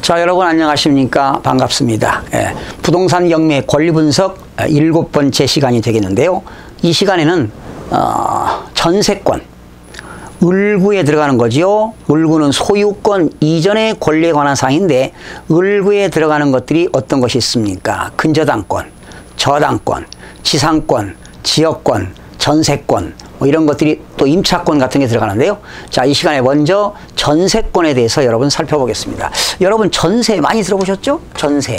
자, 여러분 안녕하십니까? 반갑습니다. 부동산 경매 권리 분석 7번째 시간이 되겠는데요. 이 시간에는 전세권, 을구에 들어가는 거지요. 을구는 소유권 이전의 권리에 관한 사항인데 을구에 들어가는 것들이 어떤 것이 있습니까? 근저당권, 저당권, 지상권, 지역권, 전세권, 뭐 이런 것들이 또 임차권 같은 게 들어가는데요. 자, 이 시간에 먼저 전세권에 대해서 여러분 살펴보겠습니다. 여러분 전세 많이 들어보셨죠? 전세.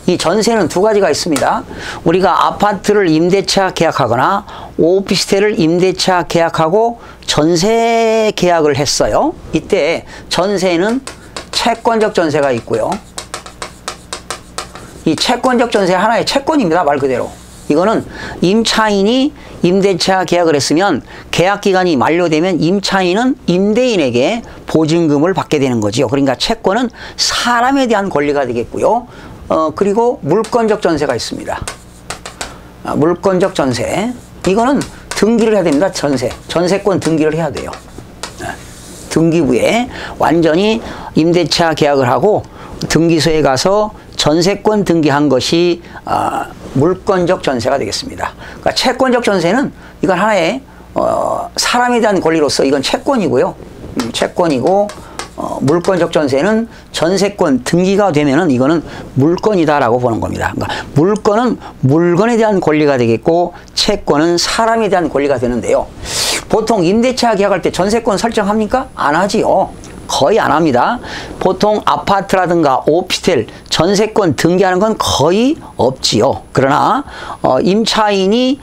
이 전세는 두 가지가 있습니다. 우리가 아파트를 임대차 계약하거나 오피스텔을 임대차 계약하고 전세 계약을 했어요. 이때 전세는 채권적 전세가 있고요. 이 채권적 전세 하나의 채권입니다. 말 그대로. 이거는 임차인이 임대차 계약을 했으면 계약기간이 만료되면 임차인은 임대인에게 보증금을 받게 되는 거죠. 그러니까 채권은 사람에 대한 권리가 되겠고요. 그리고 물권적 전세가 있습니다. 물권적 전세. 이거는 등기를 해야 됩니다. 전세권 등기를 해야 돼요. 등기부에 완전히 임대차 계약을 하고 등기소에 가서 전세권 등기한 것이 물권적 전세가 되겠습니다. 그러니까 채권적 전세는 이건 하나의 사람에 대한 권리로서 이건 채권이고요. 채권이고 물권적 전세는 전세권 등기가 되면은 이거는 물권이다라고 보는 겁니다. 그러니까 물권은 물건에 대한 권리가 되겠고 채권은 사람에 대한 권리가 되는데요. 보통 임대차 계약할 때 전세권 설정합니까? 안 하지요. 거의 안 합니다. 보통 아파트라든가 오피스텔 전세권 등기하는 건 거의 없지요. 그러나 임차인이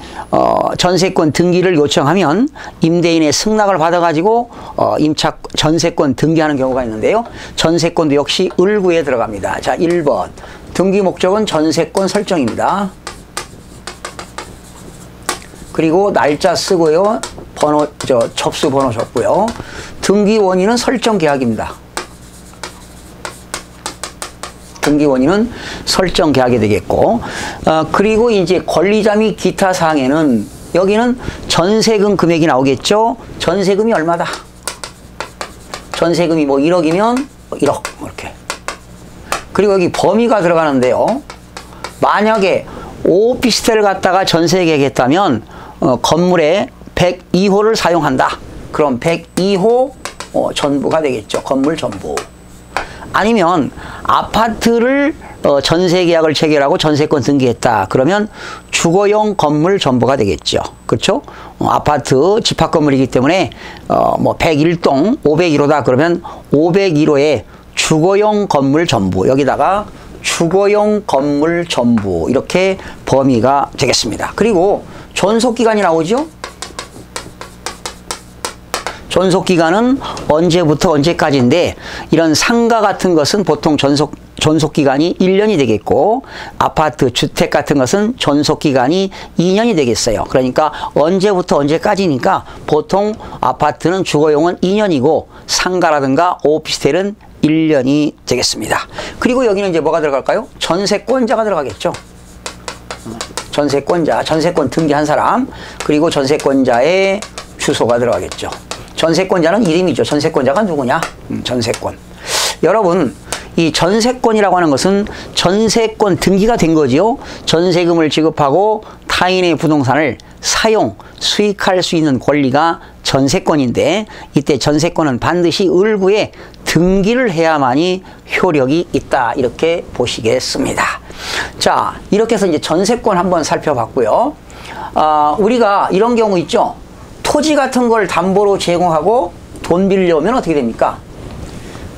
전세권 등기를 요청하면 임대인의 승낙을 받아가지고 전세권 등기하는 경우가 있는데요. 전세권도 역시 을구에 들어갑니다. 자, 1번 등기 목적은 전세권 설정입니다. 그리고 날짜 쓰고요. 접수 번호 적고요. 등기 원인은 설정 계약입니다. 등기 원인은 설정 계약이 되겠고, 그리고 이제 권리자 및 기타 사항에는 여기는 전세금 금액이 나오겠죠. 전세금이 얼마다? 전세금이 뭐 1억이면 1억 이렇게. 그리고 여기 범위가 들어가는데요. 만약에 오피스텔을 갖다가 전세 계약했다면 건물에 102호를 사용한다. 그럼 102호 전부가 되겠죠. 건물 전부. 아니면 아파트를 전세 계약을 체결하고 전세권 등기했다. 그러면 주거용 건물 전부가 되겠죠. 그렇죠? 아파트 집합 건물이기 때문에 뭐 101동 501호다. 그러면 501호에 주거용 건물 전부. 여기다가 주거용 건물 전부. 이렇게 범위가 되겠습니다. 그리고 존속기간이 나오죠? 존속기간은 언제부터 언제까지인데 이런 상가 같은 것은 보통 존속기간이 1년이 되겠고 아파트, 주택 같은 것은 존속기간이 2년이 되겠어요. 그러니까 언제부터 언제까지니까 보통 아파트는 주거용은 2년이고 상가라든가 오피스텔은 1년이 되겠습니다. 그리고 여기는 이제 뭐가 들어갈까요? 전세권자가 들어가겠죠. 전세권자, 전세권 등기한 사람, 그리고 전세권자의 주소가 들어가겠죠. 전세권자는 이름이죠. 전세권자가 누구냐? 전세권. 여러분, 이 전세권이라고 하는 것은 전세권 등기가 된 거지요. 전세금을 지급하고 타인의 부동산을 사용, 수익할 수 있는 권리가 전세권인데 이때 전세권은 반드시 을구에 등기를 해야만이 효력이 있다. 이렇게 보시겠습니다. 자, 이렇게 해서 이제 전세권 한번 살펴봤고요. 우리가 이런 경우 있죠. 토지 같은 걸 담보로 제공하고 돈 빌려오면 어떻게 됩니까?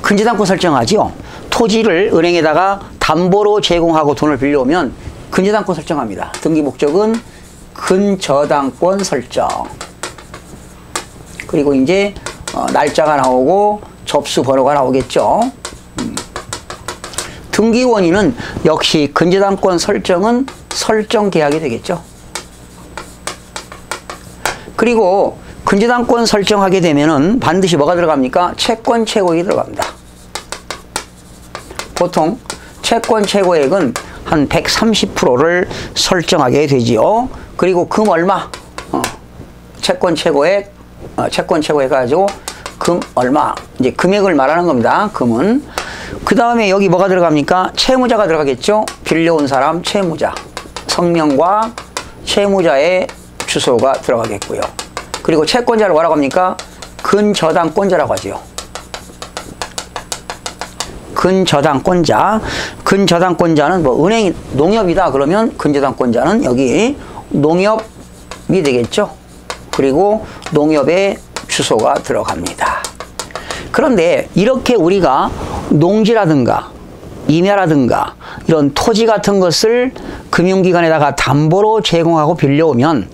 근저당권 설정하지요. 토지를 은행에다가 담보로 제공하고 돈을 빌려오면 근저당권 설정합니다. 등기 목적은 근저당권 설정. 그리고 이제 날짜가 나오고 접수 번호가 나오겠죠. 등기 원인은 역시 근저당권 설정은 설정 계약이 되겠죠. 그리고 근저당권 설정하게 되면은 반드시 뭐가 들어갑니까? 채권 최고액이 들어갑니다. 보통 채권 최고액은 한 130%를 설정하게 되지요. 그리고 금 얼마? 채권 최고액 가지고 금 얼마? 이제 금액을 말하는 겁니다. 금은. 그 다음에 여기 뭐가 들어갑니까? 채무자가 들어가겠죠? 빌려온 사람 채무자. 성명과 채무자의 주소가 들어가겠고요. 그리고 채권자를 뭐라고 합니까? 근저당권자라고 하죠. 근저당권자. 근저당권자는 뭐 은행이 농협이다 그러면 근저당권자는 여기 농협이 되겠죠. 그리고 농협의 주소가 들어갑니다. 그런데 이렇게 우리가 농지라든가 임야라든가 이런 토지 같은 것을 금융기관에다가 담보로 제공하고 빌려오면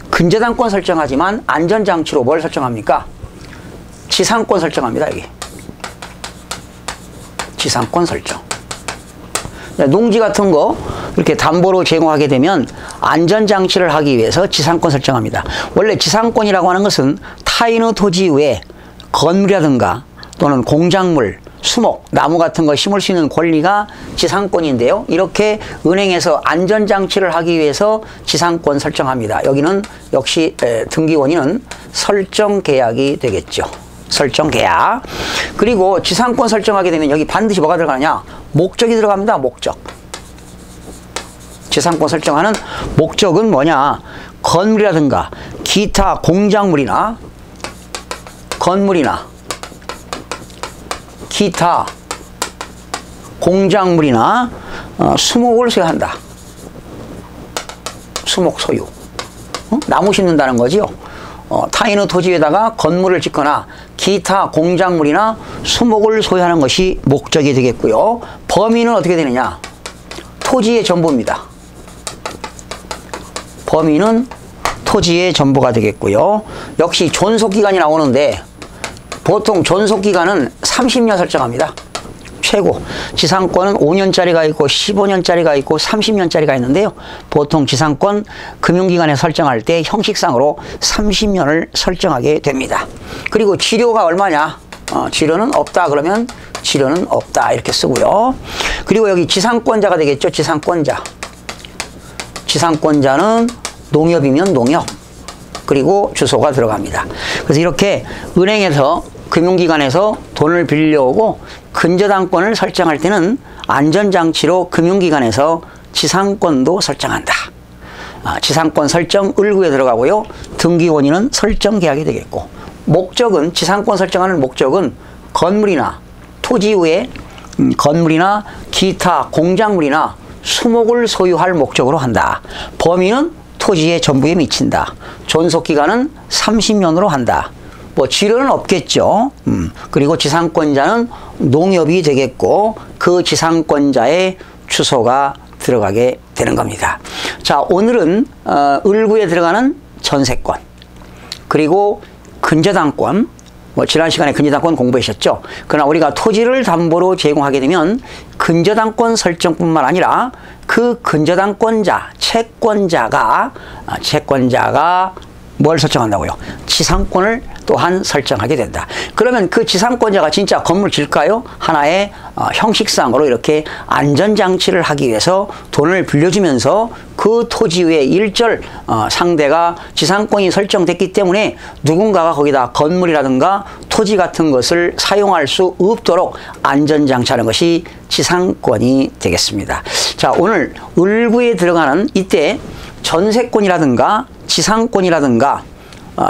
근저당권 설정하지만 안전장치로 뭘 설정합니까? 지상권 설정합니다. 여기 지상권 설정. 농지 같은 거 이렇게 담보로 제공하게 되면 안전장치를 하기 위해서 지상권 설정합니다. 원래 지상권이라고 하는 것은 타인의 토지 외에 건물이라든가 또는 공작물, 수목, 나무 같은 거 심을 수 있는 권리가 지상권인데요. 이렇게 은행에서 안전장치를 하기 위해서 지상권 설정합니다. 여기는 역시 등기원인은 설정계약이 되겠죠. 설정계약. 그리고 지상권 설정하게 되면 여기 반드시 뭐가 들어가느냐? 목적이 들어갑니다. 목적. 지상권 설정하는 목적은 뭐냐? 건물이라든가 기타 공작물이나 건물이나 기타 공작물이나 수목을 소유한다. 수목 소유. 나무 심는다는 거지요. 타인의 토지에다가 건물을 짓거나 기타 공작물이나 수목을 소유하는 것이 목적이 되겠고요. 범위는 어떻게 되느냐? 토지의 전부입니다. 범위는 토지의 전부가 되겠고요. 역시 존속기간이 나오는데 보통 존속기간은 30년 설정합니다. 최고. 지상권은 5년짜리가 있고 15년짜리가 있고 30년짜리가 있는데요. 보통 지상권 금융기관에 설정할 때 형식상으로 30년을 설정하게 됩니다. 그리고 지료가 얼마냐? 지료는 없다 그러면 지료는 없다 이렇게 쓰고요. 그리고 여기 지상권자가 되겠죠. 지상권자. 지상권자는 농협이면 농협. 그리고 주소가 들어갑니다. 그래서 이렇게 은행에서 금융기관에서 돈을 빌려오고 근저당권을 설정할 때는 안전장치로 금융기관에서 지상권도 설정한다. 지상권 설정 을구에 들어가고요. 등기원인은 설정계약이 되겠고 목적은 지상권 설정하는 목적은 건물이나 토지 외에 건물이나 기타 공작물이나 수목을 소유할 목적으로 한다. 범위는 토지의 전부에 미친다. 존속기간은 30년으로 한다. 뭐 지료는 없겠죠. 그리고 지상권자는 농협이 되겠고 그 지상권자의 주소가 들어가게 되는 겁니다. 자, 오늘은 을구에 들어가는 전세권 그리고 근저당권, 뭐 지난 시간에 근저당권 공부하셨죠. 그러나 우리가 토지를 담보로 제공하게 되면 근저당권 설정뿐만 아니라 그 근저당권자, 채권자가 뭘 설정한다고요? 지상권을 또한 설정하게 된다. 그러면 그 지상권자가 진짜 건물 질까요? 하나의 형식상으로 이렇게 안전장치를 하기 위해서 돈을 빌려주면서 그 토지 위에 일절 상대가 지상권이 설정됐기 때문에 누군가가 거기다 건물이라든가 토지 같은 것을 사용할 수 없도록 안전장치하는 것이 지상권이 되겠습니다. 자, 오늘 을구에 들어가는 이때 전세권이라든가 지상권이라든가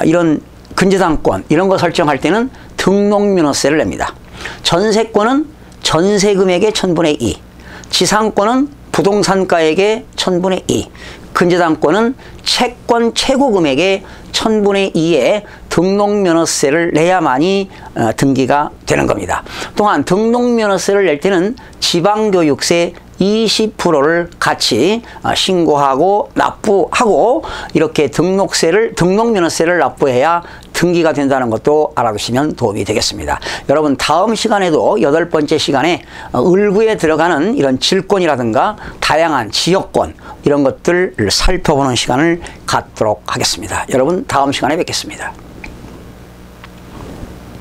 이런 근저당권 이런 거 설정할 때는 등록면허세를 냅니다. 전세권은 전세금액의 1000분의 2, 지상권은 부동산가액의 1000분의 2, 근저당권은 채권 최고금액의 1000분의 2의 등록면허세를 내야만이 등기가 되는 겁니다. 또한 등록면허세를 낼 때는 지방교육세 20%를 같이 신고하고 납부하고 이렇게 등록면허세를 납부해야 등기가 된다는 것도 알아두시면 도움이 되겠습니다. 여러분 다음 시간에도 8번째 시간에 을구에 들어가는 이런 질권이라든가 다양한 지역권 이런 것들을 살펴보는 시간을 갖도록 하겠습니다. 여러분 다음 시간에 뵙겠습니다.